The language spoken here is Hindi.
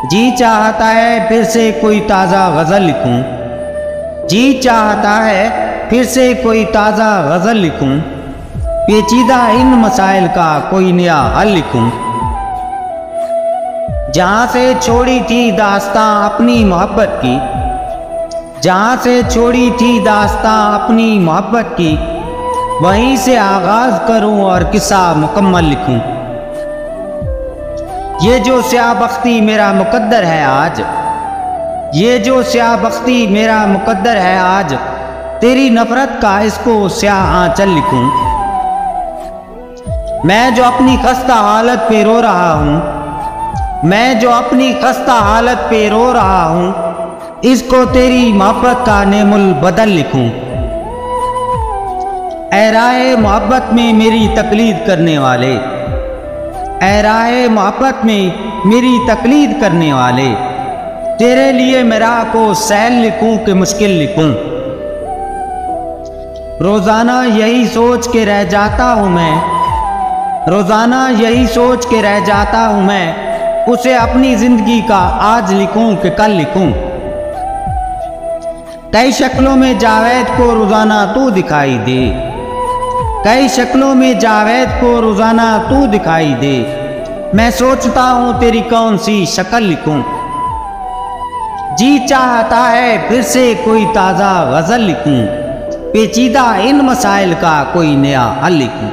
जी चाहता है फिर से कोई ताज़ा गज़ल लिखूं। जी चाहता है फिर से कोई ताज़ा गज़ल लिखूं। पेचीदा इन मसाइल का कोई नया हल लिखूं। जहाँ से छोड़ी थी दास्तां अपनी मोहब्बत की, जहाँ से छोड़ी थी दास्तां अपनी मोहब्बत की, वहीं से आगाज़ करूं और किस्सा मुकम्मल लिखूं। ये जो स्याबख्ती मेरा मुकद्दर है आज, ये जो स्याबख्ती मेरा मुकद्दर है आज, तेरी नफरत का इसको स्याह आंचल लिखूं। मैं जो अपनी खस्ता हालत पे रो रहा हूँ, मैं जो अपनी खस्ता हालत पे रो रहा हूँ, इसको तेरी मोहब्बत का नेमुल बदल लिखूं। ऐ राहे मोहब्बत में मेरी तकलीद करने वाले, ऐ राहे मोहब्बत में मेरी तकलीद करने वाले, तेरे लिए मेरा को सैल लिखूं कि मुश्किल लिखूं। रोजाना यही सोच के रह जाता हूँ मैं, रोजाना यही सोच के रह जाता हूँ मैं, उसे अपनी जिंदगी का आज लिखूं कि कल लिखूं। कई शक्लों में जावेद को रोजाना तू दिखाई दे, कई शक्लों में जावेद को रोजाना तू दिखाई दे, मैं सोचता हूँ तेरी कौन सी शक्ल लिखूं। जी चाहता है फिर से कोई ताज़ा गज़ल लिखूं। पेचीदा इन मसाइल का कोई नया हल लिखूं।